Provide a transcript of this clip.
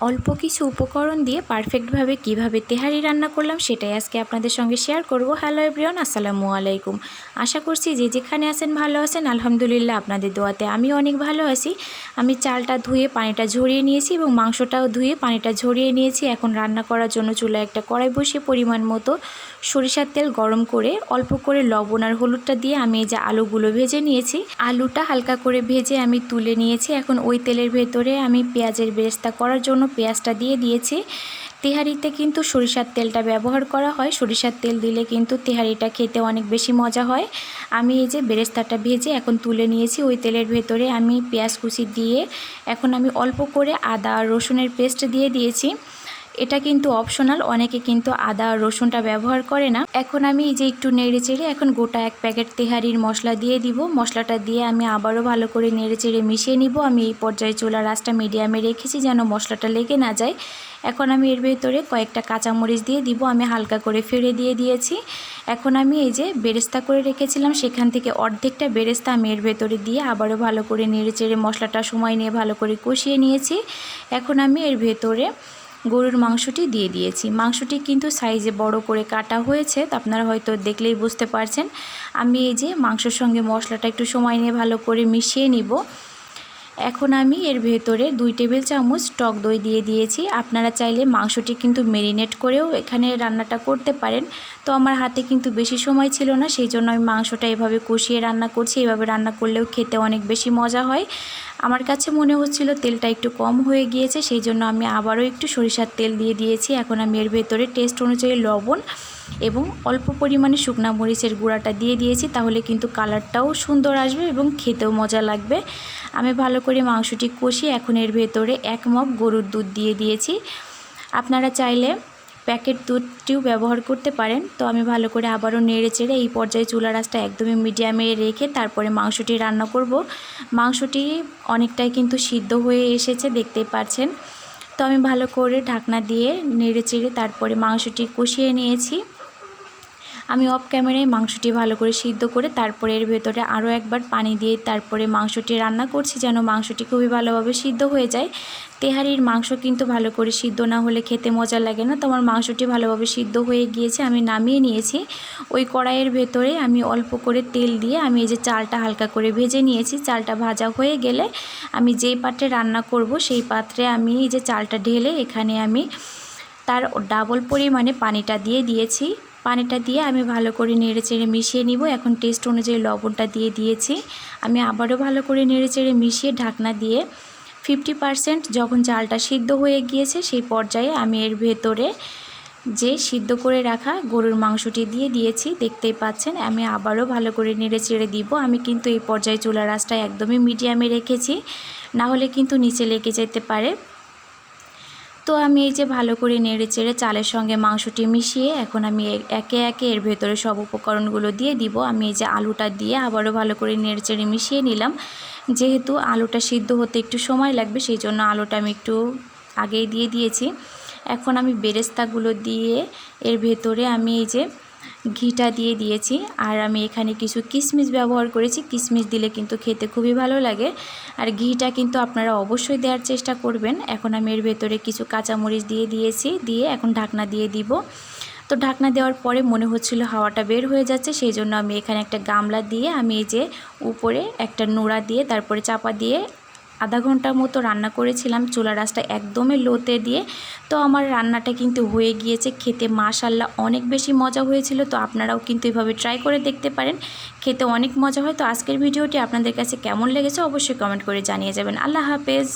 অল্প কিছু উপকরণ দিয়ে পারফেক্টভাবে কিভাবে তেহারি রান্না করলাম সেটাই আজকে আপনাদের সঙ্গে শেয়ার করব। হ্যালো এভরিওয়ান, আসসালামু আলাইকুম। আশা করছি যে যেখানে আছেন ভালো আছেন। আলহামদুলিল্লাহ আপনাদের দোয়াতে আমিও অনেক ভালো আছি। আমি চালটা ধুয়ে পানিটা ঝরিয়ে নিয়েছি এবং মাংসটাও ধুয়ে পানিটা ঝরিয়ে নিয়েছি। এখন রান্না করার জন্য চুলায় একটা কড়াই বসিয়ে পরিমাণ মতো সরিষার তেল গরম করে অল্প করে লবণ আর হলুদটা দিয়ে আমি এই যে আলুগুলো ভেজে নিয়েছি। আলুটা হালকা করে ভেজে আমি তুলে নিয়েছি। এখন ওই তেলের ভেতরে আমি পেঁয়াজের বেরেস্তা করার জন্য পেঁয়াজটা দিয়ে দিয়েছি। তেহারিতে কিন্তু সরিষার তেলটা ব্যবহার করা হয়। সরিষার তেল দিলে কিন্তু তেহারিটা খেতে অনেক বেশি মজা হয়। আমি এই যে বেরেস্তাটা ভেজে এখন তুলে নিয়েছি। ওই তেলের ভেতরে আমি পেঁয়াজ কুচি দিয়ে এখন আমি অল্প করে আদা আর রসুনের পেস্ট দিয়ে দিয়েছি। এটা কিন্তু অপশনাল, অনেকে কিন্তু আদা আর রসুনটা ব্যবহার করে না। এখন আমি এই যে একটু নেড়ে চেড়ে এখন গোটা 1 প্যাকেট তেহারির মশলা দিয়ে দিব। মশলাটা দিয়ে আমি আবারও ভালো করে নেড়ে চেড়ে মিশিয়ে নিব। আমি এই পর্যায়ে চুলার আঁচটা মিডিয়ামে রেখেছি যেন মশলাটা লেগে না যায়। এখন আমি এর ভেতরে কয়েকটা কাঁচামরিচ দিয়ে দিব। আমি হালকা করে ফেড়ে দিয়ে দিয়েছি। এখন আমি এই যে বেরেস্তা করে রেখেছিলাম সেখান থেকে অর্ধেকটা বেরেস্তা আমি এর ভেতরে দিয়ে আবারও ভালো করে নেড়ে চেড়ে মশলাটা সময় নিয়ে ভালো করে কষিয়ে নিয়েছি। এখন আমি এর ভেতরে গরুর মাংসটি দিয়ে দিয়েছি। মাংসটি কিন্তু সাইজে বড় করে কাটা হয়েছে, তো আপনারা হয়তো দেখলেই বুঝতে পারছেন। আমি এই যে মাংসের সঙ্গে মশলাটা একটু সময় নিয়ে ভালো করে মিশিয়ে নিব। এখন আমি এর ভেতরে 2 টেবিল চামচ টক দই দিয়ে দিয়েছি। আপনারা চাইলে মাংসটি কিন্তু মেরিনেট করেও এখানে রান্নাটা করতে পারেন। তো আমার হাতে কিন্তু বেশি সময় ছিল না, সেই জন্য আমি মাংসটা এভাবে কষিয়ে রান্না করছি। এভাবে রান্না করলেও খেতে অনেক বেশি মজা হয়। আমার কাছে মনে হচ্ছিল তেলটা একটু কম হয়ে গিয়েছে, সেই জন্য আমি আবারও একটু সরিষার তেল দিয়ে দিয়েছি। এখন আমি এর ভেতরে টেস্ট অনুযায়ী লবণ এবং অল্প পরিমাণে শুকনা মরিচের গুঁড়াটা দিয়ে দিয়েছি, তাহলে কিন্তু কালারটাও সুন্দর আসবে এবং খেতেও মজা লাগবে। আমি ভালো করে মাংসটি কষিয়ে এখন এর ভেতরে 1 মগ গরুর দুধ দিয়ে দিয়েছি। আপনারা চাইলে প্যাকেট দুধটিও ব্যবহার করতে পারেন। তো আমি ভালো করে আবারও নেড়ে চেড়ে এই পর্যায়ে চুলার আঁচটা একদমই মিডিয়ামে রেখে তারপরে মাংসটি রান্না করব। মাংসটি অনেকটাই কিন্তু সিদ্ধ হয়ে এসেছে, দেখতেই পাচ্ছেন। তো আমি ভালো করে ঢাকনা দিয়ে নেড়ে চেড়ে তারপরে মাংসটি কষিয়ে নিয়েছি। আমি অফ ক্যামেরায় মাংসটি ভালো করে সিদ্ধ করে তারপরে এর ভেতরে আরও একবার পানি দিয়ে তারপরে মাংসটি রান্না করছি যেন মাংসটি খুবই ভালোভাবে সিদ্ধ হয়ে যায়। তেহারির মাংস কিন্তু ভালো করে সিদ্ধ না হলে খেতে মজা লাগে না। তো আমার মাংসটি ভালোভাবে সিদ্ধ হয়ে গিয়েছে, আমি নামিয়ে নিয়েছি। ওই কড়াইয়ের ভেতরে আমি অল্প করে তেল দিয়ে আমি এই যে চালটা হালকা করে ভেজে নিয়েছি। চালটা ভাজা হয়ে গেলে আমি যেই পাত্রে রান্না করব সেই পাত্রে আমি এই যে চালটা ঢেলে এখানে আমি তার ডাবল পরিমাণে পানিটা দিয়ে দিয়েছি। পানিটা দিয়ে আমি ভালো করে নেড়ে চেড়ে মিশিয়ে নিব। এখন টেস্ট অনুযায়ী লবণটা দিয়ে দিয়েছি। আমি আবারও ভালো করে নেড়ে চেড়ে মিশিয়ে ঢাকনা দিয়ে 50% যখন চালটা সিদ্ধ হয়ে গিয়েছে সেই পর্যায়ে আমি এর ভেতরে যে সিদ্ধ করে রাখা গরুর মাংসটি দিয়ে দিয়েছি। দেখতেই পাচ্ছেন আমি আবারও ভালো করে নেড়ে চেড়ে দিব। আমি কিন্তু এই পর্যায়ে চুলার আঁচটা একদমই মিডিয়ামে রেখেছি, না হলে কিন্তু নিচে লেগে যেতে পারে। তো আমি এই যে ভালো করে নেড়ে চেড়ে চালের সঙ্গে মাংসটি মিশিয়ে এখন আমি একে একে এর ভেতরে সব উপকরণগুলো দিয়ে দিব। আমি এই যে আলুটা দিয়ে আবারও ভালো করে নেড়ে চেড়ে মিশিয়ে নিলাম। যেহেতু আলুটা সিদ্ধ হতে একটু সময় লাগবে সেই জন্য আলুটা আমি একটু আগেই দিয়ে দিয়েছি। এখন আমি বেরেস্তাগুলো দিয়ে এর ভেতরে আমি এই যে ঘিটা দিয়ে দিয়েছি। আর আমি এখানে কিছু কিশমিশ ব্যবহার করেছি। কিশমিশ দিলে কিন্তু খেতে খুবই ভালো লাগে, আর ঘিটা কিন্তু আপনারা অবশ্যই দেওয়ার চেষ্টা করবেন। এখন আমি এর ভেতরে কিছু কাঁচামরিচ দিয়ে দিয়েছি, দিয়ে এখন ঢাকনা দিয়ে দিব। তো ঢাকনা দেওয়ার পরে মনে হচ্ছিল হাওয়াটা বের হয়ে যাচ্ছে, সেই জন্য আমি এখানে একটা গামলা দিয়ে আমি এই যে উপরে একটা নোড়া দিয়ে তারপরে চাপা দিয়ে আধা ঘন্টার মতো রান্না করেছিলাম চুলার আঁচটা একদমই লোতে দিয়ে। তো আমার রান্নাটা কিন্তু হয়ে গিয়েছে, খেতে মাশাআল্লাহ অনেক বেশি মজা হয়েছিল। তো আপনারাও কিন্তু এভাবে ট্রাই করে দেখতে পারেন, খেতে অনেক মজা হয়। তো আজকের ভিডিওটি আপনাদের কাছে কেমন লেগেছে অবশ্যই কমেন্ট করে জানিয়ে যাবেন। আল্লাহ হাফেজ।